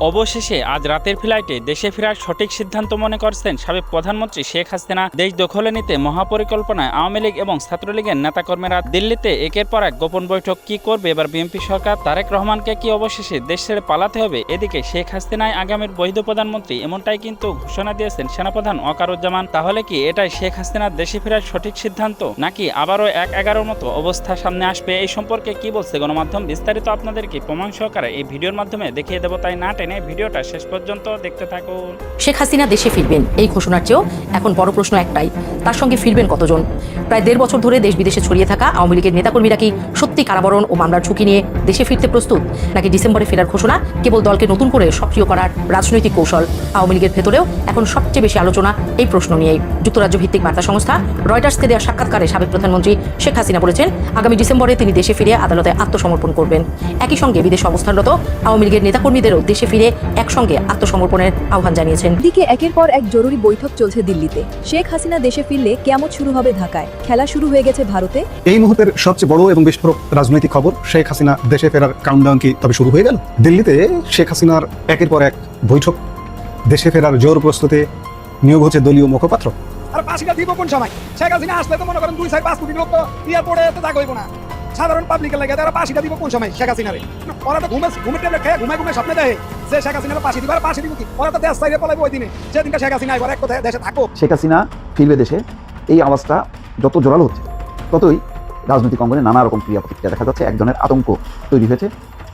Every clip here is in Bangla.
অবশেষে আজ রাতের ফ্লাইটে দেশে ফেরার সঠিক সিদ্ধান্ত মনে করছেন সাবেক প্রধানমন্ত্রী শেখ হাসিনা। দেশ দখলে নিতে মহাপরিকল্পনায় আওয়ামী লীগ এবং ছাত্রলীগের নেতাকর্মীরা দিল্লিতে একের পর এক গোপন বৈঠক। কি করবে এবার বিএনপি সরকার? তারেক রহমানকে কি অবশেষে দেশ ছেড়ে পালাতে হবে? এদিকে শেখ হাসিনাই আগামীর বৈধ প্রধানমন্ত্রী, এমনটাই কিন্তু ঘোষণা দিয়েছেন সেনাপ্রধান ওয়াকারুজ্জামান। তাহলে কি এটাই শেখ হাসিনার দেশে ফেরার সঠিক সিদ্ধান্ত, নাকি আবারও ১/১১ মতো অবস্থা সামনে আসবে? এই সম্পর্কে কি বলছে গণমাধ্যম, বিস্তারিত আপনাদেরকে প্রমাণ সহকারে এই ভিডিওর মাধ্যমে দেখিয়ে দেবো, তাই না টেনে ভিডিওটা শেষ পর্যন্ত দেখতে থাকুন। শেখ হাসিনা দেশে ফিরবেন এই ঘোষণার চেয়েও এখন বড় প্রশ্ন একটাই, তার সঙ্গে ফিরবেন কতজন? প্রায় ১.৫ বছর ধরে দেশ বিদেশে ছড়িয়ে থাকা আওয়ামী লীগের নেতাকর্মীরা কি সত্যি কারাবরণ ও মামলার ঝুঁকি নিয়ে দেশে ফিরতে প্রস্তুত, নাকি ডিসেম্বরে ফেরার ঘোষণা কেবল দলকে নতুন করে সক্রিয় করার রাজনৈতিক কৌশল? আওয়ামী লীগের ভেতরেও এখন সবচেয়ে বেশি আলোচনা এই প্রশ্ন নিয়েই। যুক্তরাজ্য ভিত্তিক বার্তা সংস্থা রয়টার্সকে দেওয়া সাক্ষাৎকারে সাবেক প্রধানমন্ত্রী শেখ হাসিনা বলেছেন, আগামী ডিসেম্বরে তিনি দেশে ফিরে আদালতে আত্মসমর্পণ করবেন। একই সঙ্গে বিদেশে অবস্থানরত আওয়ামী লীগের নেতাকর্মীদেরও দেশে ফিরে একসঙ্গে আত্মসমর্পণের আহ্বান জানিয়েছেন। দিকে একের পর এক জরুরি বৈঠক চলছে দিল্লিতে। শেখ হাসিনা দেশে ফিরলে কিয়ামত শুরু হবে ঢাকায়, খেলা শুরু হয়ে গেছে ভারতে। এই মুহূর্তের সবচেয়ে বড় এবং বিস্ফোরক রাজনৈতিক খবর, শেখ হাসিনা দেশে ফেরার কাউন্টডাউন কি তবে শুরু হয়ে গেল? দিল্লিতে শেখ হাসিনার একের পর এক বৈঠক, দেশে ফেরার জোর প্রস্তুতি, নিয়োগ হচ্ছে দলীয় মুখপাত্র। আর পাশিটা দিব কোন সময়? শেখ হাসিনা আসলে তো মনে করেন ২-৫ কোটি লোক তো এয়ারপোর্টে তো থাক হইব না, সাধারণ পাবলিকের লাগে। তারা পাশিটা দিব কোন সময় শেখ হাসিনারে? ওরা তো ঘুমের ট্যাবলেট খেয়ে ঘুমায় স্বপ্নে দেয় যে শেখ হাসিনার পাশি দিবার, পাশি দিব কি? ওরা তো দেশ চাইলে পলাইব ওই দিনে, যেদিনটা শেখ হাসিনা এবার এক কথায় দেশে থাকো। শেখ হাসিনা ফিরবে দেশে, এই আওয়াজটা যত জোরালো হচ্ছে ততই রাজনৈতিক অঙ্গনে নানা রকম ক্রিয়া প্রতিক্রিয়া দেখা যাচ্ছে। এক ধরনের আতঙ্ক তৈরি হয়েছে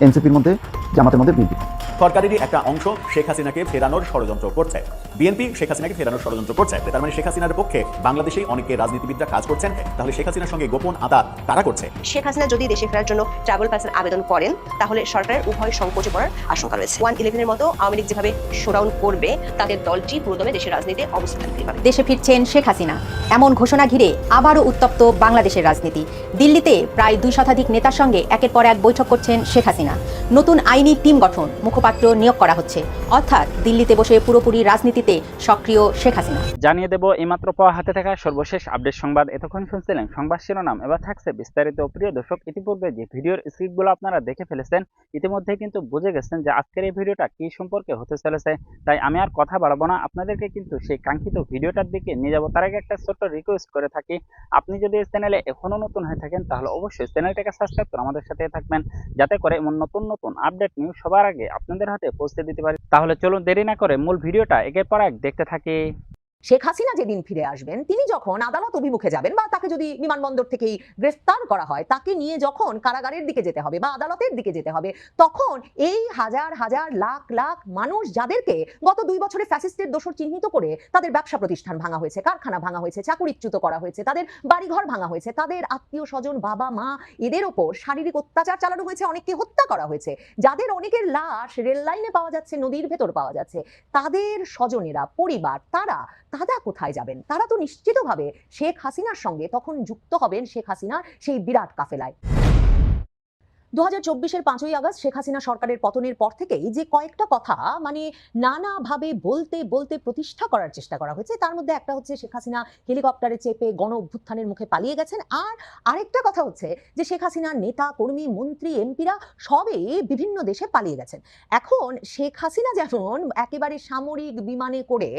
এনসিপির মধ্যে, জামাতের মধ্যে, বিএনপি। সরকারেরই একটা অংশ শেখ হাসিনাকে ফেরানোর ষড়যন্ত্র করছে। বিএনপি শেখ হাসিনাকে ফেরানোর ষড়যন্ত্র করছে, তার মানে শেখ হাসিনার পক্ষে বাংলাদেশেই অনেকে রাজনীতিবিদরা কাজ করছেন। তাহলে শেখ হাসিনার সঙ্গে গোপন আদাত কারা করছে? শেখ হাসিনা যদি দেশে ফেরার জন্য ট্রাভেল পাসের আবেদন করেন, তাহলে সরকারের উভয় সংকোচে পড়ার আশঙ্কা রয়েছে। 111-এর মতো আওয়ামী লীগ যেভাবে শোডাউন করবে, তাদের দলটি পুরোদমে দেশের রাজনীতিতে অবস্থান নিতে পারে। দেশে ফিরছেন শেখ হাসিনা, এমন ঘোষণা ঘিরে আবারও উত্তপ্ত বাংলাদেশের রাজনীতি। দিল্লিতে প্রায় ২ শতাধিক নেতার সঙ্গে একের পর এক বৈঠক করছেন শেখ হাসিনা। নতুন আইনি টিম গঠন, মুখপাত্র নিয়োগ করা হচ্ছে, অর্থাৎ দিল্লিতে বসে পুরোপুরি রাজনীতিতে সক্রিয় শেখ হাসিনা। জানিয়ে দেব এইমাত্র পাওয়া হাতে থাকা সর্বশেষ আপডেট সংবাদ। এতক্ষণ শুনছিলেন সংবাদ শিরোনাম, এবার থাকছে বিস্তারিত। প্রিয় দর্শক, ইতিপূর্বে যে ভিডিওর স্ক্রিপ্টগুলো আপনারা দেখে ফেলেছেন, ইতিমধ্যে কিন্তু বুঝে গেছেন যে আজকের এই ভিডিওটা কি সম্পর্কে হতে চলেছে। তাই আমি আর কথা বাড়াবো না, আপনাদেরকে কিন্তু সেই কাঙ্ক্ষিত ভিডিওটার দিকে নিয়ে যাবো। তার আগে একটা ছোট্ট রিকোয়েস্ট করে থাকি, আপনি যদি এই চ্যানেলে এখনো নতুন হয়ে থাকেন, তাহলে অবশ্যই চ্যানেলটাকে সাবস্ক্রাইব করে আমাদের সাথে থাকবেন, যাতে করে এমন নতুন নতুন আপডেট নিউজ সবার আগে আপনাদের হাতে পৌঁছে দিতে পারি। তাহলে চলুন দেরি না করে মূল ভিডিওটা একের পর এক দেখতে থাকি। শেখ হাসিনা যেদিন ফিরে আসবেন, তিনি যখন আদালত অভিমুখে যাবেন, বা তাকে যদি বিমানবন্দর থেকেই গ্রেফতার করা হয়, তাকে নিয়ে যখন কারাগারের দিকে যেতে হবে বা আদালতের দিকে যেতে হবে, তখন এই হাজার হাজার লাখ লাখ মানুষ, যাদেরকে গত 2 বছরে ফ্যাসিস্টের দোষর চিহ্নিত করে তাদের ব্যবসা প্রতিষ্ঠান ভাঙা হয়েছে, কারখানা ভাঙা হয়েছে, চাকুরিচ্যুত করা হয়েছে, তাদের বাড়িঘর ভাঙা হয়েছে, তাদের আত্মীয় স্বজন, বাবা মা, এদের ওপর শারীরিক অত্যাচার চালানো হয়েছে, অনেককে হত্যা করা হয়েছে, যাদের অনেকের লাশ রেল লাইনে পাওয়া যাচ্ছে, নদীর ভেতর পাওয়া যাচ্ছে, তাদের স্বজনেরা, পরিবার, তারা কোথায় যাবেন? তারা তো নিশ্চিতভাবে শেখ হাসিনার সঙ্গে তখন যুক্ত হবেন, শেখ হাসিনার সেই বিরাট কাফেলায়। 2024-এর 5ই আগস্ট শেখ হাসিনা সরকারের পতনের পর থেকেই যে কয়েকটা কথা নানাভাবে বলতে প্রতিষ্ঠা করার চেষ্টা করা হয়েছে, তার মধ্যে একটা হচ্ছে শেখ হাসিনা হেলিকপ্টারে চেপে গণ অভ্যুত্থানের মুখে পালিয়ে গেছেন, আর আরেকটা কথা হচ্ছে যে শেখ হাসিনার নেতা কর্মী, মন্ত্রী, এমপিরা সবই বিভিন্ন দেশে পালিয়ে গেছেন। এখন শেখ হাসিনা যেমন একেবারে সামরিক বিমানে করে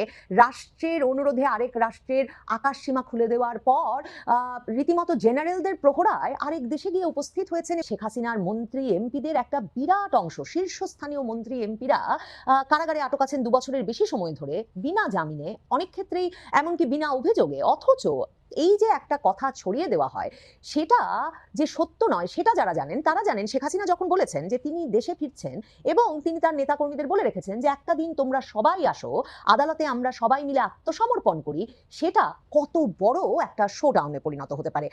রাষ্ট্রের অনুরোধে আরেক রাষ্ট্রের আকাশসীমা খুলে দেওয়ার পর রীতিমতো জেনারেলদের প্রহরায় আরেক দেশে গিয়ে উপস্থিত হয়েছেন, শেখ হাসিনার মন্ত্রী এমপিদের একটা বিরাট অংশ, শীর্ষস্থানীয় মন্ত্রী এমপিরা কারাগারে আটক আছেন 2 বছরের বেশি সময় ধরে, বিনা জামিনে, অনেক ক্ষেত্রেই এমনকি বিনা অভিযোগে। অথচ এই যে একটা কথা ছড়িয়ে দেওয়া হয়, সেটা যে সত্য নয়, সেটা যারা জানেন তারা জানেন। শেখ হাসিনা যখন বলেছেন যে তিনি দেশে ফিরছেন, এবং তিনি তার নেতাকর্মীদের বলে রেখেছেন যে একটা দিন তোমরা সবাই আসো, আদালতে আমরা সবাই মিলে আত্মসমর্পণ করি, সেটা কত বড় একটা শোডাউনে পরিণত হতে পারে।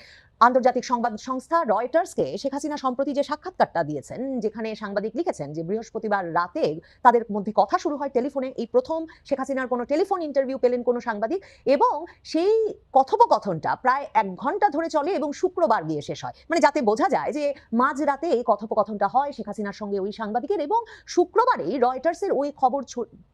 আন্তর্জাতিক সংবাদ সংস্থা রয়টার্সকে শেখ হাসিনা সম্প্রতি যে সাক্ষাৎকারটা দিয়েছেন, যেখানে সাংবাদিক লিখেছেন যে বৃহস্পতিবার রাতে তাদের মধ্যে কথা শুরু হয় টেলিফোনে। এই প্রথম শেখ হাসিনার কোনো টেলিফোন ইন্টারভিউ পেলেন কোনো সাংবাদিক, এবং সেই কথোপকথন কথোপকথনটা প্রায় 1 ঘন্টা ধরে চলে এবং শুক্রবার গিয়ে শেষ হয়, মানে যাতে বোঝা যায় যে মাঝরাতে এই কথোপকথনটা হয় শেখ হাসিনার সঙ্গে ওই সাংবাদিকের, এবং শুক্রবারেই রয়টার্সের ওই খবর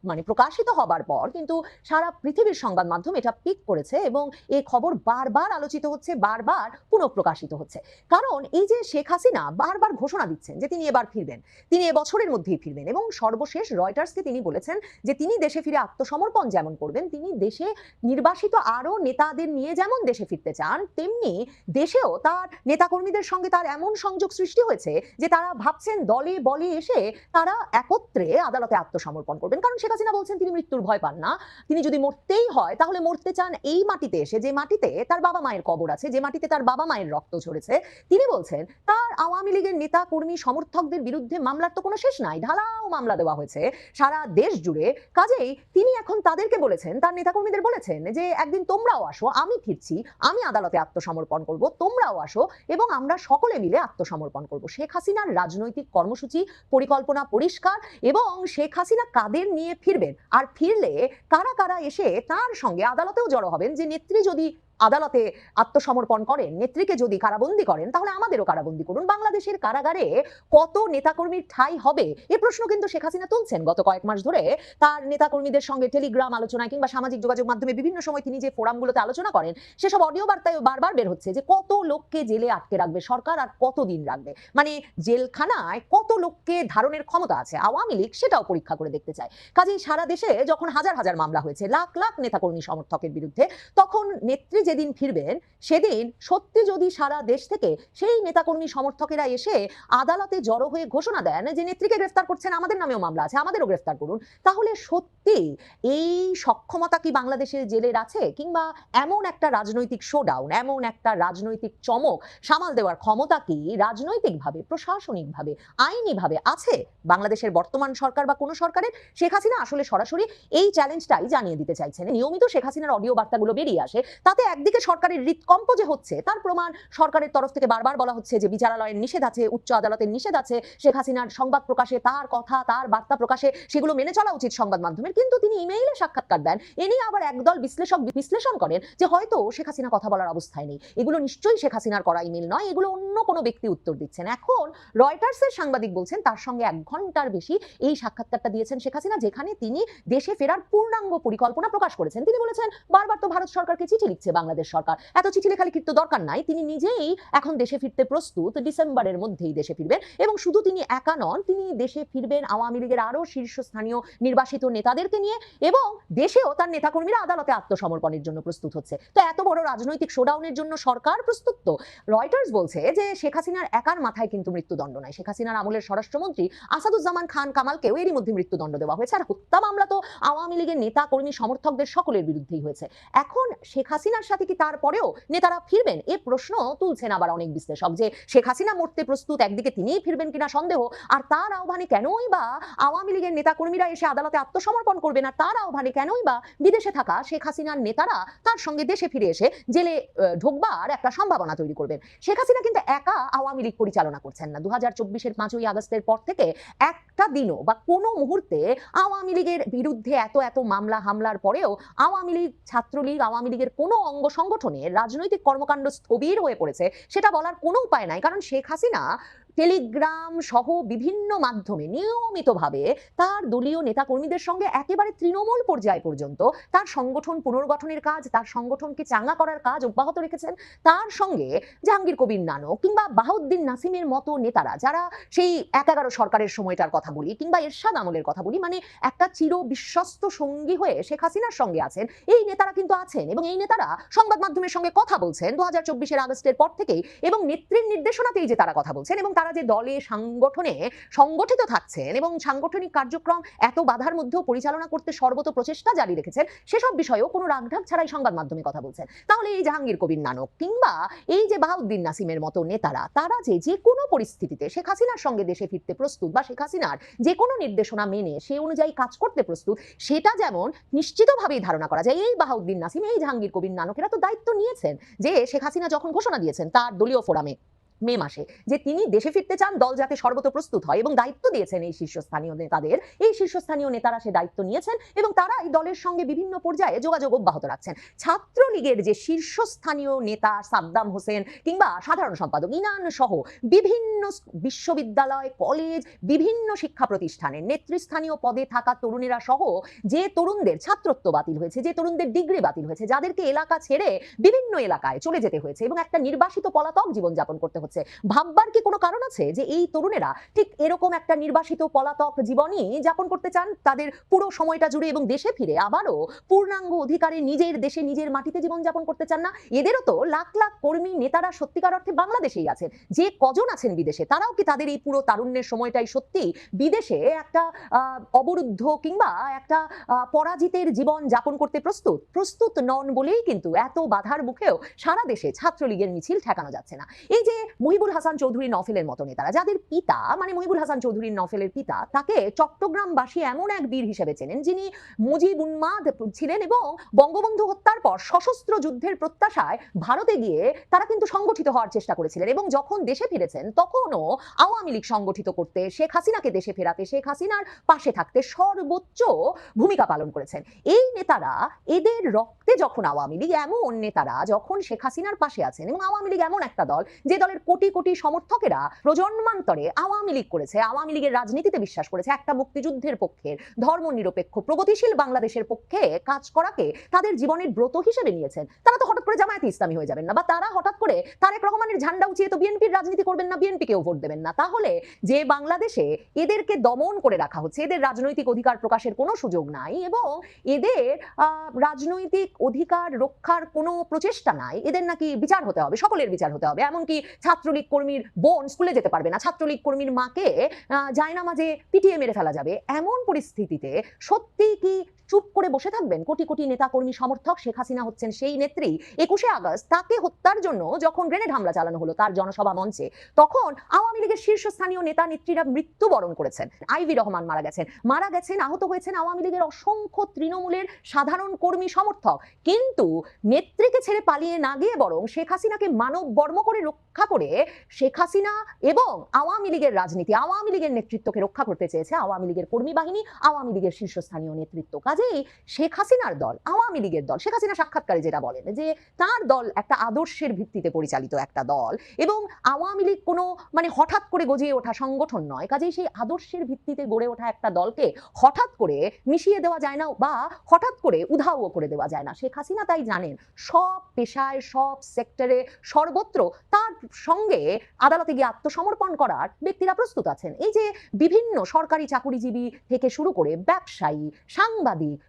মানে প্রকাশিত হবার পর কিন্তু সারা পৃথিবীর সংবাদ মাধ্যম এটা পিক করেছে এবং এই খবর বারবার আলোচিত হচ্ছে, বারবার পুনঃপ্রকাশিত হচ্ছে। কারণ এই যে শেখ হাসিনা বারবার ঘোষণা দিচ্ছেন যে তিনি এবার ফিরবেন, তিনি এবছরের মধ্যেই ফিরবেন, এবং সর্বশেষ রয়টার্সকে তিনি বলেছেন যে তিনি দেশে ফিরে আত্মসমর্পণ যেমন করবেন, তিনি দেশে নির্বাসিত আরো নেতাদের নিয়ে যেমন দেশে ফিরতে চান, তেমনি দেশেও তার নেতাকর্মীদের সঙ্গে তার এমন সংযোগ সৃষ্টি হয়েছে যে তারা ভাবছেন দলে বলে এসে তারা একত্রে আদালতে আত্মসমর্পণ করবেন। কারণ শেখ হাসিনা বলছেন তিনি মৃত্যুর ভয় পান না, তিনি যদি মরতেই হয় তাহলে মরতে চান এই মাটিতে এসে, যে মাটিতে তার বাবা মায়ের কবর আছে, যে মাটিতে তার বাবা মায়ের রক্ত ঝরেছে। তিনি বলছেন তার আওয়ামী লীগের নেতা কর্মী সমর্থকদের বিরুদ্ধে মামলার তো কোনো শেষ নাই, ঢালাও মামলা দেওয়া হয়েছে সারা দেশ জুড়ে। কাজেই তিনি এখন তাদেরকে বলেছেন, তার নেতাকর্মীদের বলেছেন যে একদিন তোমরাও আসো, আমি ফিরছি, আমি আদালতে আত্মসমর্পণ করব, তোমরাও আসো এবং আমরা সকলে মিলে আত্মসমর্পণ করব। শেখ হাসিনার রাজনৈতিক কর্মসূচি পরিকল্পনা পরিষ্কার, এবং শেখ হাসিনা কাদের নিয়ে ফিরবেন আর ফিরলে কারা কারা এসে তার সঙ্গে আদালতেও জড়ো হবেন। যে নেত্রী যদি আদালতে আত্মসমর্পণ করেন, নেত্রীকে যদি কারাবন্দী করেন, তাহলে আমাদেরও কারাবন্দী করুন। বাংলাদেশের কারাগারে কত নেতাকর্মীর ঠাঁই হবে এ প্রশ্ন কিন্তু শেখ হাসিনা তুলছেন গত কয়েক মাস ধরে। তার নেতাকর্মীদের সঙ্গে টেলিগ্রাম আলোচনায় কিংবা সামাজিক যোগাযোগ মাধ্যমে বিভিন্ন সময় তিনি যে ফোরামগুলোতে আলোচনা করেন, সেসব অডিও বার্তায় বারবার বের হচ্ছে যে কত লোককে জেলে আটকে রাখবে সরকার আর কতদিন রাখবে, মানে জেলখানায় কত লোককে ধারণের ক্ষমতা আছে আওয়ামী লীগ, সেটাও পরীক্ষা করে দেখতে চায়। কাজেই সারা দেশে যখন হাজার হাজার মামলা হয়েছে লাখ লাখ নেতাকর্মী সমর্থকের বিরুদ্ধে, তখন নেত্রী যেদিন ফিরবেন সেদিন সত্যি যদি সারা দেশ থেকে সেই নেতাকর্মী সমর্থকেরা এসে আদালতে জড়ো হয়ে ঘোষণা দেন যে নেত্রীকে গ্রেফতার করছেন, আমাদের নামেও মামলা আছে, আমাদেরও গ্রেফতার করুন, তাহলে সত্যি এই সক্ষমতা কি বাংলাদেশের জেলের আছে? কিংবা এমন একটা রাজনৈতিক শোডাউন, এমন একটা রাজনৈতিক চমক সামাল দেওয়ার ক্ষমতা কি রাজনৈতিকভাবে, প্রশাসনিকভাবে, আইনিভাবে আছে বাংলাদেশের বর্তমান সরকার বা কোনো সরকারের? শেখ হাসিনা আসলে সরাসরি এই চ্যালেঞ্জটাই জানিয়ে দিতে চাইছেন। নিয়মিত শেখ হাসিনার অডিও বার্তাগুলো বেরিয়ে আসে, তাতে একদিকে সরকারের হৃদকম্প যে হচ্ছে তার প্রমাণ সরকারের তরফ থেকে বারবার বলা হচ্ছে যে বিচারালয়ের নিষেধ আছে, উচ্চ আদালতের নিষেধ আছে, শেখ হাসিনার সংবাদ প্রকাশে, তার কথা, তার বার্তা প্রকাশে সেগুলো মেনে চলা উচিত সংবাদ মাধ্যমের। কিন্তু তিনি ইমেইলে সাক্ষাৎকার দেন, এ নিয়ে আবার একদল বিশ্লেষক বিশ্লেষণ করেন যে হয়তো শেখ হাসিনা কথা বলার অবস্থায় নেই, এগুলো নিশ্চয়ই শেখ হাসিনার করা ইমেল নয়, এগুলো অন্য কোনো ব্যক্তি উত্তর দিচ্ছেন। এখন রয়টার্সের সাংবাদিক বলছেন তার সঙ্গে 1 ঘন্টার বেশি এই সাক্ষাৎকারটা দিয়েছেন শেখ হাসিনা, যেখানে তিনি দেশে ফেরার পূর্ণাঙ্গ পরিকল্পনা প্রকাশ করেছেন। তিনি বলেছেন বারবার তো ভারত সরকারকে চিঠি লিখছে বাংলাদেশ সরকার, এত চিঠি লেখালেখির তো দরকার নাই, তিনি নিজেই এখন দেশে ফিরতে প্রস্তুত, ডিসেম্বরের মধ্যেই দেশে ফিরবেন। এবং শুধু তিনি একা নন, তিনি দেশে ফিরবেন আওয়ামী লীগের আরো শীর্ষস্থানীয় নির্বাসিত নেতাদেরকে নিয়ে, এবং দেশেও তার নেতাকর্মীরা আদালতে আত্মসমর্পণের জন্য প্রস্তুত হচ্ছে। তো এত বড় রাজনৈতিক শোডাউনের জন্য সরকার প্রস্তুত। তো রয়টার্স বলছে যে শেখ হাসিনার একার মাথায় কিন্তু মৃত্যুদণ্ড নাই, শেখ হাসিনার আমলের স্বরাষ্ট্রমন্ত্রী আসাদুজ্জামান খান কামালকেও এরই মধ্যে মৃত্যুদণ্ড দেওয়া হয়েছে, আর হত্যা মামলা তো আওয়ামী লীগের নেতা কর্মী সমর্থকদের সকলের বিরুদ্ধেই হয়েছে। এখন শেখ হাসিনার সাথে কি তারপরেও নেতারা ফিরবেন এ প্রশ্ন তুলছেন আবার অনেক বিশ্লেষক, যে শেখ হাসিনা মরতে প্রস্তুত, একদিকে তিনিই ফিরবেন কিনা সন্দেহ, আর তার আহ্বানে কেনই বা আওয়ামী লীগের নেতাকর্মীরা এসে আদালতে আত্মসমর্পণ করবে না, তার আহ্বানে কেনই বা বিদেশে থাকা শেখ হাসিনার নেতারা তার সঙ্গে দেশে ফিরে এসে জেলে ঢোকবার একটা সম্ভাবনা তৈরি করবেন। শেখ হাসিনা কিন্তু একা আওয়ামী লীগ পরিচালনা করছেন না। 2024-এর 5ই আগস্টের পর থেকে একটা দিনও বা কোনো মুহূর্তে আওয়ামী লীগের বিরুদ্ধে এত মামলা হামলার পরেও আওয়ামী লীগ, ছাত্রলীগ, আওয়ামী লীগের কোনো অঙ্গ সংগঠনের রাজনৈতিক কর্মকাণ্ড স্থবির হয়ে পড়েছে সেটা বলার কোনো উপায় নাই। কারণ শেখ হাসিনা টেলিগ্রাম সহ বিভিন্ন মাধ্যমে নিয়মিতভাবে তার দলীয় নেতাকর্মীদের সঙ্গে একেবারে তৃণমূল পর্যায় পর্যন্ত তার সংগঠন পুনর্গঠনের কাজ, তার সংগঠনকে চাঙ্গা করার কাজ অব্যাহত রেখেছেন। তার সঙ্গে জাহাঙ্গীর কবির নানক কিংবা বাহাউদ্দিন নাসিমের মতো নেতারা, যারা সেই 11 সরকারের সময়টার কথা বলি কিংবা এরশাদ আমলের কথা বলি, মানে একটা চির বিশ্বস্ত সঙ্গী হয়ে শেখ হাসিনার সঙ্গে আছেন, এই নেতারা কিন্তু আছেন, এবং এই নেতারা সংবাদ মাধ্যমের সঙ্গে কথা বলছেন 2024-এর আগস্টের পর থেকেই, এবং নেত্রীর নির্দেশনাতেই যে তারা কথা বলছেন, এবং তারা যে দলে সংগঠনে সংগঠিত থাকছেন এবং সাংগঠনিক কার্যক্রম এত বাধার মধ্যেও পরিচালনা করতে সর্বত প্রচেষ্টা জারি রেখেছেন, সেসব বিষয়েও কোনো রাগঢাক ছাড়াই সংবাদ মাধ্যমে কথা বলছেন। তাহলে এই জাহাঙ্গীর কবির নানক কিংবা এই যে বাহাউদ্দিন নাসিমের মতো নেতারা, তারা যে কোনো পরিস্থিতিতে শেখ হাসিনার সঙ্গে দেশে ফিরতে প্রস্তুত বা শেখ হাসিনার যে কোনো নির্দেশনা মেনে সে অনুযায়ী কাজ করতে প্রস্তুত, সেটা যেমন নিশ্চিতভাবেই ধারণা করা যায়। এই বাহাউদ্দিন নাসিম, এই জাহাঙ্গীর কবির নানকেরা তো দায়িত্ব নিয়েছেন যে শেখ হাসিনা যখন ঘোষণা দিয়েছেন তার দলীয় ফোরামে মে মাসে যে তিনি দেশে ফিরতে চান, দল যাতে সর্বত প্রস্তুত হয়, এবং দায়িত্ব দিয়েছেন এই শীর্ষস্থানীয় নেতাদের। এই শীর্ষস্থানীয় নেতারা সে দায়িত্ব নিয়েছেন এবং তারা এই দলের সঙ্গে বিভিন্ন পর্যায়ে যোগাযোগ অব্যাহত রাখছেন। ছাত্রলীগের যে শীর্ষস্থানীয় নেতা সাদ্দাম হোসেন কিংবা সাধারণ সম্পাদক ইনান সহ বিভিন্ন বিশ্ববিদ্যালয়, কলেজ, বিভিন্ন শিক্ষা প্রতিষ্ঠানের নেতৃস্থানীয় পদে থাকা তরুণেরা সহ যে তরুণদের ছাত্রত্ব বাতিল হয়েছে, যে তরুণদের ডিগ্রি বাতিল হয়েছে, যাদেরকে এলাকা ছেড়ে বিভিন্ন এলাকায় চলে যেতে হয়েছে এবং একটা নির্বাসিত পলাতক জীবনযাপন করতে হচ্ছে, ভাববার কি কোনো কারণ আছে যে এই তরুণেরা ঠিক এরকম একটা নির্বাসিত পলাতক জীবনই যাপন করতে চান তাদের পুরো সময়টা জুড়ে এবং দেশে ফিরে আবারও পূর্ণাঙ্গ অধিকারে নিজের দেশে নিজের মাটিতে জীবনযাপন করতে চান না? এদেরও তো লাখ লাখ কর্মী নেতারা সত্যিকার অর্থে বাংলাদেশেই আছেন। যে কজন আছেন বিদেশে, তারাও কি তাদের এই পুরো তারুণ্যের সময়টাই সত্যি বিদেশে একটা অবরুদ্ধ কিংবা একটা পরাজিতের জীবন যাপন করতে প্রস্তুত নন বলেই কিন্তু এত বাধার মুখেও সারা দেশে ছাত্রলীগের মিছিল ঠেকানো যাচ্ছে না। এই যে মহিবুল হাসান চৌধুরী নফেলের মতো নেতারা, যাদের পিতা মানে মহিবুল হাসান চৌধুরী নফেলের পিতা, তাকে চট্টগ্রামবাসী এমন এক বীর হিসেবে চেনেন যিনি মুজিব উন্মাদ ছিলেন এবং বঙ্গবন্ধু হত্যার পর সশস্ত্র যুদ্ধের প্রত্যাশায় ভারতে গিয়ে তারা কিন্তু সংগঠিত হওয়ার চেষ্টা করেছিলেন এবং যখন দেশে ফিরেছেন তখনও আওয়ামী লীগ সংগঠিত করতে, শেখ হাসিনাকে দেশে ফেরাতে, শেখ হাসিনার পাশে থাকতে সর্বোচ্চ ভূমিকা পালন করেছেন। এই নেতারা, এদের রক্তে যখন আওয়ামী লীগ, এমন নেতারা যখন শেখ হাসিনার পাশে আছেন এবং আওয়ামী লীগ এমন একটা দল যে দলের কোটি কোটি সমর্থকেরা প্রজন্মান্তরে আওয়ামী লীগ করেছে, আওয়ামী লীগের রাজনীতিতে বিশ্বাস করেছে, একটা মুক্তিযুদ্ধের পক্ষের, ধর্মনিরপেক্ষ, প্রগতিশীল বাংলাদেশের পক্ষে কাজ করাকে তাদের জীবনের ব্রত হিসেবে নিয়েছেন, তারা তো হঠাৎ করে জামায়াতে ইসলামী হয়ে যাবেন না, বা তারা হঠাৎ করে তারেক রহমানের ঝান্ডা উঁচিয়ে তো বিএনপির রাজনীতি করবেন না, বিএনপিকেও ভোট দেবেন না। তাহলে যে বাংলাদেশে এদেরকে দমন করে রাখা হচ্ছে, এদের রাজনৈতিক অধিকার প্রকাশের কোনো সুযোগ নাই এবং এদের রাজনৈতিক অধিকার রক্ষার কোনো প্রচেষ্টা নাই, এদের নাকি বিচার হতে হবে, সকলের বিচার হতে হবে, এমনকি ছাত্রলীগ কর্মীর বোন স্কুলে যেতে পারবে না, ছাত্রলীগ কর্মীর মাকে জায়নামাজে পিটিয়ে মেরে ফেলা যাবে, এমন পরিস্থিতিতে সত্যি কি চুপ করে বসে থাকবেন? কোটি কোটি নেতা কর্মী সমর্থক, শেখ হাসিনা হচ্ছেন সেই নেত্রী। 21শে আগস্ট তাকে হত্যার জন্য যখন গ্রেনেড হামলা চালানো হলো তার জনসভা মঞ্চে, তখন আওয়ামী লীগের শীর্ষস্থানীয় নেতা নেত্রীরা মৃত্যুবরণ করেছেন। আইভি রহমান মারা গেছেন, আহত হয়েছেন আওয়ামী লীগের অসংখ্য তৃণমূলের সাধারণ কর্মী সমর্থক। কিন্তু নেত্রীকে ছেড়ে পালিয়ে না গিয়ে বরং শেখ হাসিনাকে মানব বর্ম করে রক্ষা করে শেখ হাসিনা এবং আওয়ামী লীগের রাজনীতি, আওয়ামী লীগের নেতৃত্বকে রক্ষা করতে চেয়েছে আওয়ামী লীগের কর্মী বাহিনী, আওয়ামী লীগের শীর্ষস্থানীয় নেতৃত্ব। কাজেই শেখ হাসিনার দল, আওয়ামী লীগের দল, শেখ হাসিনা সাক্ষাৎকারে যেটা বলেন যে তার দল একটা আদর্শের ভিত্তিতে পরিচালিত একটা দল এবং আওয়ামী লীগ কোনো মানে হঠাৎ করে গজিয়ে ওঠা সংগঠন নয়। কাজেই সেই আদর্শের ভিত্তিতে গড়ে ওঠা একটা দলকে হঠাৎ করে মিশিয়ে দেওয়া যায় না বা হঠাৎ করে উধাও করে দেওয়া যায় না। শেখ হাসিনা তাই জানেন সব পেশায়, সব সেক্টরে, সর্বত্র তার সঙ্গে আদালতে গিয়ে আত্মসমর্পণ করার ব্যক্তিরা প্রস্তুত আছেন। এই যে বিভিন্ন সরকারি চাকুরিজীবী থেকে শুরু করে ব্যবসায়ী, সাংবাদিক,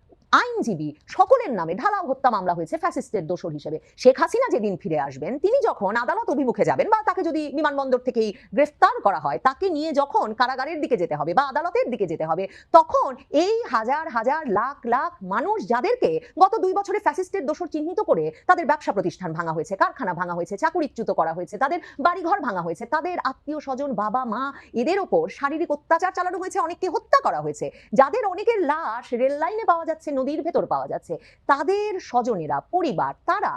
আইনজীবী, সকলের নামে ঢালাও হত্যা মামলা হয়েছে ফ্যাসিস্টের দোষর হিসেবে। শেখ হাসিনা যেদিন ফিরে আসবেন, তিনি যখন আদালত অভিমুখে যাবেন বা তাকে যদি বিমানবন্দর থেকেই গ্রেফতার করা হয়, তাকে নিয়ে যখন কারাগারের দিকে যেতে হবে বা আদালতের দিকে যেতে হবে, তখন এই হাজার হাজার লাখ লাখ মানুষ যাদেরকে গত 2 বছরে ফ্যাসিস্টের দোষর চিহ্নিত করে তাদের ব্যবসা প্রতিষ্ঠান ভাঙা হয়েছে, কারখানা ভাঙা হয়েছে, চাকুরিচ্যুত করা হয়েছে, তাদের বাড়িঘর ভাঙা হয়েছে, তাদের আত্মীয় স্বজন, বাবা মা, এদের ওপর শারীরিক অত্যাচার চালানো হয়েছে, অনেককে হত্যা করা হয়েছে, যাদের অনেকের লাশ রেল লাইনে পাওয়া যাচ্ছে, নদীর ভেতর পাওয়া যাচ্ছে, তাদের স্বজনেরা, পরিবার, তারা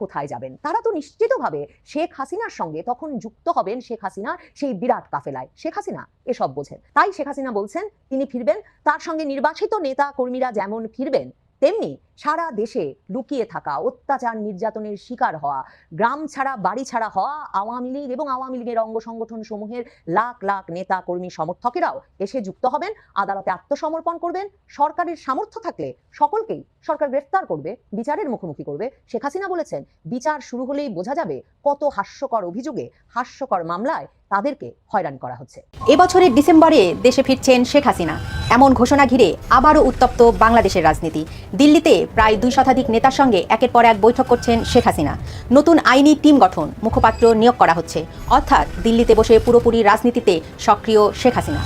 কোথায় যাবেন? তারা তো নিশ্চিতভাবে শেখ হাসিনার সঙ্গে তখন যুক্ত হবেন, শেখ হাসিনার সেই বিরাট কাফেলায়। শেখ হাসিনা এসব বোঝেন, তাই শেখ হাসিনা বলছেন তিনি ফিরবেন। তার সঙ্গে নির্বাচিত নেতা কর্মীরা যেমন ফিরবেন, তেমনি সারা দেশে লুকিয়ে থাকা, অত্যাচার নির্যাতনের শিকার হওয়া, গ্রাম ছাড়া বাড়ি ছাড়া হওয়া আওয়ামী লীগ এবং আওয়ামী লীগের অঙ্গ সংগঠন সমূহের লাখ লাখ নেতা কর্মী সমর্থকেরাও এসে যুক্ত হবেন, আদালতে আত্মসমর্পণ করবেন। সরকারের সামর্থ্য থাকলে সকলকেই সরকার গ্রেফতার করবে, বিচারের মুখোমুখি করবে। শেখ হাসিনা বলেছেন বিচার শুরু হলেই বোঝা যাবে কত হাস্যকর অভিযোগে, হাস্যকর মামলায় তাদেরকে হয়রান করা হচ্ছে। এবছরের ডিসেম্বরে দেশে ফিরছেন শেখ হাসিনা, এমন ঘোষণা ঘিরে আবারও উত্তপ্ত বাংলাদেশের রাজনীতি। দিল্লিতে প্রায় 2 শতাধিক নেতার সঙ্গে একের পর এক বৈঠক করছেন শেখ হাসিনা। নতুন আইনি টিম গঠন, মুখপাত্র নিয়োগ করা হচ্ছে, অর্থাৎ দিল্লিতে বসে পুরোপুরি রাজনীতিতে সক্রিয় শেখ হাসিনা।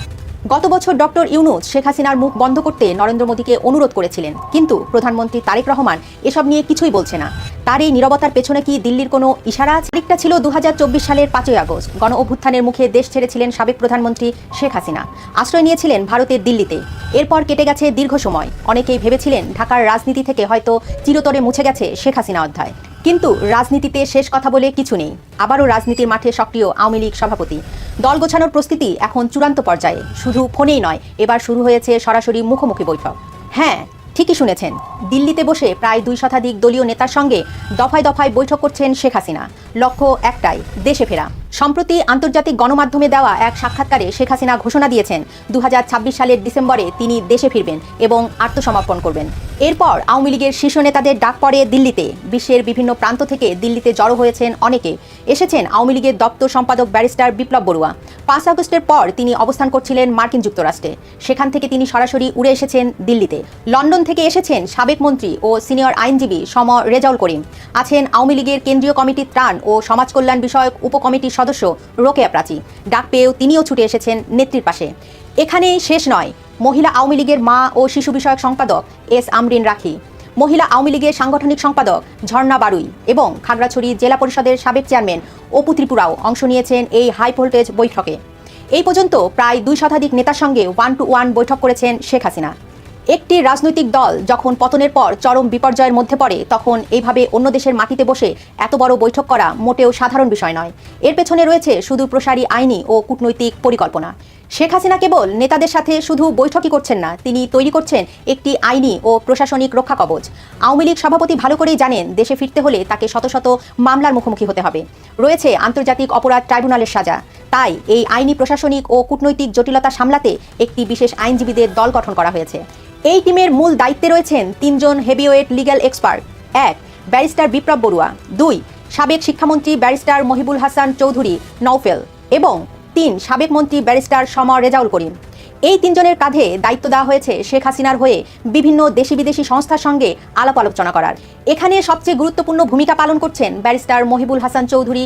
গত বছর ডক্টর ইউনূস শেখ হাসিনার মুখ বন্ধ করতে নরেন্দ্র মোদীকে অনুরোধ করেছিলেন, কিন্তু প্রধানমন্ত্রী তারেক রহমান এসব নিয়ে কিছুই বলছে না। তার এই নীরবতার পেছনে কি দিল্লির কোনো ইশারা আছে? তারিখটা ছিল 2024 সালের 5ই আগস্ট। গণ অভ্যুত্থানের মুখে দেশ ছেড়েছিলেন সাবেক প্রধানমন্ত্রী শেখ হাসিনা, আশ্রয় নিয়েছিলেন ভারতের দিল্লিতে। এরপর কেটে গেছে দীর্ঘ সময়। অনেকেই ভেবেছিলেন ঢাকার রাজনীতি থেকে হয়তো চিরতরে মুছে গেছে শেখ হাসিনা অধ্যায়। কিন্তু রাজনীতিতে শেষ কথা বলে কিছু নেই। আবারও রাজনীতির মাঠে সক্রিয় আওয়ামী লীগ সভাপতি। দল গোছানোর প্রস্তুতি এখন চূড়ান্ত পর্যায়ে। শুধু ফোনেই নয়, এবার শুরু হয়েছে সরাসরি মুখোমুখি বৈঠক। হ্যাঁ, ঠিকই শুনেছেন, দিল্লিতে বসে প্রায় 2 শতাধিক দলীয় নেতার সঙ্গে দফায় দফায় বৈঠক করছেন শেখ হাসিনা। লক্ষ্য একটাই, দেশে ফেরা। সম্প্রতি আন্তর্জাতিক গণমাধ্যমে দেওয়া এক সাক্ষাৎকারে শেখ হাসিনা ঘোষণা দিয়েছেন 2026 সালের ডিসেম্বরে তিনি দেশে ফিরবেন এবং আত্মসমর্পণ করবেন। এরপর আওয়ামী লীগের শীর্ষ নেতাদের ডাক পড়ে দিল্লিতে। বিশ্বের বিভিন্ন প্রান্ত থেকে দিল্লিতে জড়ো হয়েছেন অনেকে। এসেছেন আওয়ামী লীগের দপ্তর সম্পাদক ব্যারিস্টার বিপ্লব বড়ুয়া। 5 আগস্টের পর তিনি অবস্থান করছিলেন মার্কিন যুক্তরাষ্ট্রে। সেখান থেকে তিনি সরাসরি উড়ে এসেছেন দিল্লিতে। লন্ডন থেকে এসেছেন সাবেক মন্ত্রী ও সিনিয়র আইনজীবী সম রেজাউল করিম। আছেন আওয়ামী লীগের কেন্দ্রীয় কমিটির ত্রাণ ও সমাজ কল্যাণ বিষয়ক উপকমিটির সদস্য রোকেয়া প্রাচী। ডাক পেয়েও তিনিও ছুটে এসেছেন নেত্রীর পাশে। এখানেই শেষ নয়, মহিলা আওয়ামী লীগের মা ও শিশু বিষয়ক সম্পাদক এস আমরিন রাখি, মহিলা আওয়ামী লীগের সাংগঠনিক সম্পাদক ঝর্ণা বারুই এবং খাগড়াছড়ি জেলা পরিষদের সাবেক চেয়ারম্যান অপু ত্রিপুরাও অংশ নিয়েছেন এই হাই ভোল্টেজ বৈঠকে। এই পর্যন্ত প্রায় 2 শতাধিক নেতার সঙ্গে 1-to-1 বৈঠক করেছেন শেখ হাসিনা। একটি রাজনৈতিক দল যখন পতনের পর চরম বিপর্যয়ের মধ্যে পড়ে, তখন এইভাবে অন্য দেশের মাটিতে বসে এত বড় বৈঠক করা মোটেও সাধারণ বিষয় নয়। এর পেছনে রয়েছে শুধু প্রসারী আইনি ও কূটনৈতিক পরিকল্পনা। শেখ হাসিনা কেবল নেতাদের সাথে শুধু বৈঠকই করছেন না, তিনি তৈরি করছেন একটি আইনি ও প্রশাসনিক রক্ষা কবচ। আওয়ামী লীগ সভাপতি ভালো করেই জানেন, দেশে ফিরতে হলে তাকে শত শত মামলার মুখোমুখি হতে হবে। রয়েছে আন্তর্জাতিক অপরাধ ট্রাইব্যুনালের সাজা। তাই এই আইনি, প্রশাসনিক ও কূটনৈতিক জটিলতা সামলাতে একটি বিশেষ আইনজীবীদের দল গঠন করা হয়েছে। এই টিমের মূল দায়িত্বে রয়েছেন 3 জন হেভিওয়েট লিগ্যাল এক্সপার্ট। 1. ব্যারিস্টার বিপ্লব বড়ুয়া। 2. সাবেক শিক্ষামন্ত্রী ব্যারিস্টার মহিবুল হাসান চৌধুরী নওফেল এবং 3. সাবেক মন্ত্রী ব্যারিস্টার সম রেজাউল করিম। এই 3 জনের কাঁধে দায়িত্ব দেওয়া হয়েছে শেখ হাসিনার হয়ে বিভিন্ন দেশি বিদেশি সংস্থার সঙ্গে আলাপ আলোচনা করার। এখানে সবচেয়ে গুরুত্বপূর্ণ ভূমিকা পালন করছেন ব্যারিস্টার মহিবুল হাসান চৌধুরী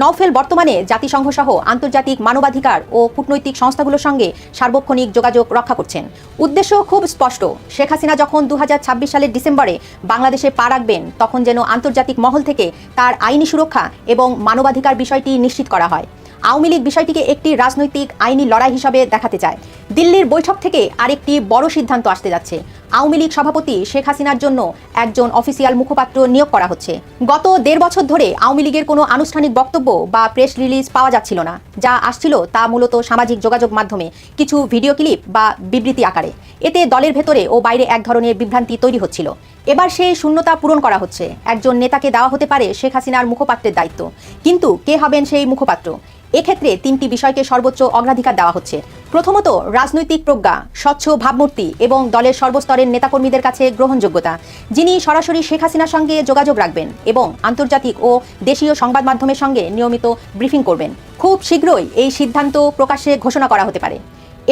নওফেল বর্তমানে জাতিসংঘ সহ আন্তর্জাতিক মানবাধিকার ও কূটনৈতিক সংস্থাগুলোর সঙ্গে সার্বক্ষণিক যোগাযোগ রক্ষা করছেন। উদ্দেশ্য খুব স্পষ্ট, শেখ হাসিনা যখন 2026 সালের ডিসেম্বরে বাংলাদেশে পা রাখবেন, তখন যেন আন্তর্জাতিক মহল থেকে তার আইনি সুরক্ষা এবং মানবাধিকার বিষয়টি নিশ্চিত করা হয়। আওয়ামী লীগ বিষয়টিকে একটি রাজনৈতিক আইনি লড়াই হিসাবে দেখাতে চায়। দিল্লির বৈঠক থেকে আরেকটি বড় সিদ্ধান্ত আসতে যাচ্ছে। আওয়ামী লীগ সভাপতি শেখ হাসিনার জন্য একজন অফিসিয়াল মুখপাত্র নিয়োগ করা হচ্ছে। গত 1.5 বছর ধরে আওয়ামী লীগের কোনো আনুষ্ঠানিক বক্তব্য বা প্রেস রিলিজ পাওয়া যাচ্ছিল না। যা আসছিল তা মূলত সামাজিক যোগাযোগ মাধ্যমে কিছু ভিডিও ক্লিপ বা বিবৃতি আকারে। এতে দলের ভেতরে ও বাইরে এক ধরনের বিভ্রান্তি তৈরি হচ্ছিল। এবার সেই শূন্যতা পূরণ করা হচ্ছে। একজন নেতাকে দেওয়া হতে পারে শেখ হাসিনার মুখপাত্রের দায়িত্ব, কিন্তু কে হবেন সেই মুখপাত্র? এক্ষেত্রে 3টি বিষয়কে সর্বোচ্চ অগ্রাধিকার দেওয়া হচ্ছে। প্রথমত, রাজনৈতিক প্রজ্ঞা, স্বচ্ছ ভাবমূর্তি এবং দলের সর্বস্তরের নেতাকর্মীদের কাছে গ্রহণযোগ্যতা, যিনি সরাসরি শেখ হাসিনার সঙ্গে যোগাযোগ রাখবেন এবং আন্তর্জাতিক ও দেশীয় সংবাদ মাধ্যমের সঙ্গে নিয়মিত ব্রিফিং করবেন। খুব শীঘ্রই এই সিদ্ধান্ত প্রকাশ্যে ঘোষণা করা হতে পারে।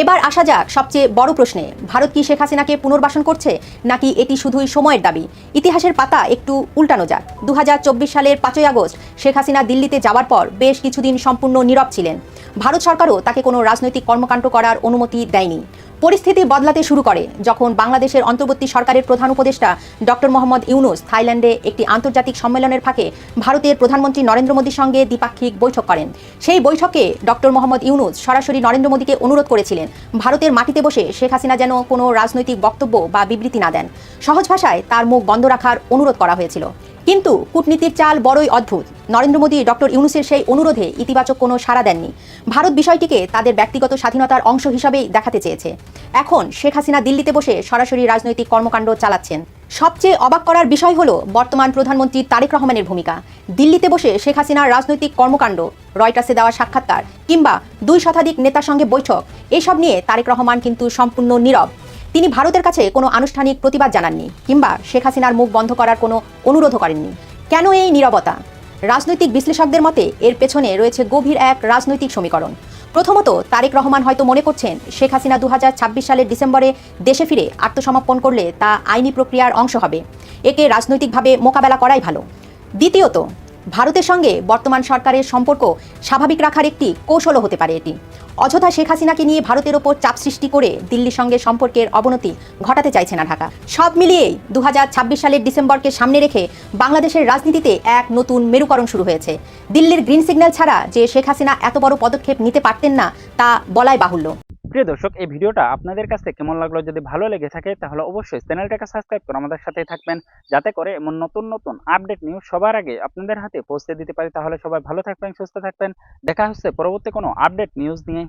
এবার আসা যাক সবচেয়ে বড় প্রশ্নে, ভারত কি শেখ হাসিনাকে পুনর্বাসন করছে, নাকি এটি শুধুই সময়ের দাবি? ইতিহাসের পাতা একটু উল্টানো যাক। 2024 সালের 5 আগস্ট শেখ হাসিনা দিল্লিতে যাওয়ার পর বেশ কিছুদিন সম্পূর্ণ নীরব ছিলেন। ভারত সরকারও তাকে কোনো রাজনৈতিক কর্মকাণ্ড করার অনুমতি দেয়নি। পরিস্থিতি বদলাতে শুরু করে যখন বাংলাদেশের অন্তর্বর্তী সরকারের প্রধান উপদেষ্টা ডক্টর মোহাম্মদ ইউনুস থাইল্যান্ডে একটি আন্তর্জাতিক সম্মেলনের ফাঁকে ভারতের প্রধানমন্ত্রী নরেন্দ্র মোদীর সঙ্গে দ্বিপাক্ষিক বৈঠক করেন। সেই বৈঠকে ডক্টর মোহাম্মদ ইউনুস সরাসরি নরেন্দ্র মোদীকে অনুরোধ করেছিলেন, ভারতের মাটিতে বসে শেখ হাসিনা যেন কোনো রাজনৈতিক বক্তব্য বা বিবৃতি না দেন। সহজ ভাষায় তার মুখ বন্ধ রাখার অনুরোধ করা হয়েছিল। কিন্তু কূটনীতির চাল বড়ই অদ্ভুত। নরেন্দ্র মোদী ডক্টর ইউনুসের সেই অনুরোধে ইতিবাচক কোনো সাড়া দেননি। ভারত বিষয়টিকে তাদের ব্যক্তিগত স্বাধীনতার অংশ হিসাবেই দেখাতে চেয়েছে। এখন শেখ হাসিনা দিল্লিতে বসে সরাসরি রাজনৈতিক কর্মকাণ্ড চালাচ্ছেন। সবচেয়ে অবাক করার বিষয় হলো বর্তমান প্রধানমন্ত্রী তারেক রহমানের ভূমিকা। দিল্লিতে বসে শেখ হাসিনার রাজনৈতিক কর্মকাণ্ড, রয়টার্সে দেওয়া সাক্ষাৎকার কিংবা 2 শতাধিক নেতার সঙ্গে বৈঠক, এসব নিয়ে তারেক রহমান কিন্তু সম্পূর্ণ নীরব। তিনি ভারতের কাছে কোনো আনুষ্ঠানিক প্রতিবাদ জানাননি কিংবা শেখ হাসিনার মুখ বন্ধ করার কোনো অনুরোধও করেননি। কেন এই নীরবতা? রাজনৈতিক বিশ্লেষকদের মতে এর পেছনে রয়েছে গভীর এক রাজনৈতিক সমীকরণ। প্রথমত, তারেক রহমান হয়তো মনে করছেন শেখ হাসিনা 2026 সালের ডিসেম্বরে দেশে ফিরে আত্মসমর্পণ করলে তা আইনি প্রক্রিয়ার অংশ হবে। একে রাজনৈতিকভাবে মোকাবেলা করাই ভালো। দ্বিতীয়ত, ভারতের সঙ্গে বর্তমান সরকারের সম্পর্ক স্বাভাবিক রাখার একটি কৌশলও হতে পারে এটি। অযথা শেখ হাসিনাকে নিয়ে ভারতের ওপর চাপ সৃষ্টি করে দিল্লির সঙ্গে সম্পর্কের অবনতি ঘটাতে চাইছে না ঢাকা। সব মিলিয়েই 2026 সালের ডিসেম্বরকে সামনে রেখে বাংলাদেশের রাজনীতিতে এক নতুন মেরুকরণ শুরু হয়েছে। দিল্লির গ্রিন সিগন্যাল ছাড়া যে শেখ হাসিনা এত বড় পদক্ষেপ নিতে পারতেন না, তা বলাই বাহুল্য। প্রিয় দর্শক, এই ভিডিওটা আপনাদের কাছে কেমন লাগলো? যদি ভালো লেগে থাকে তাহলে অবশ্যই চ্যানেলটাকে সাবস্ক্রাইব করে আমাদের সাথেই থাকবেন, যাতে করে এমন নতুন নতুন আপডেট নিউজ সবার আগে আপনাদের হাতে পৌঁছে দিতে পারি। তাহলে সবাই ভালো থাকবেন, সুস্থ থাকবেন। দেখা হচ্ছে পরবর্তী কোনো আপডেট নিউজ নিয়ে।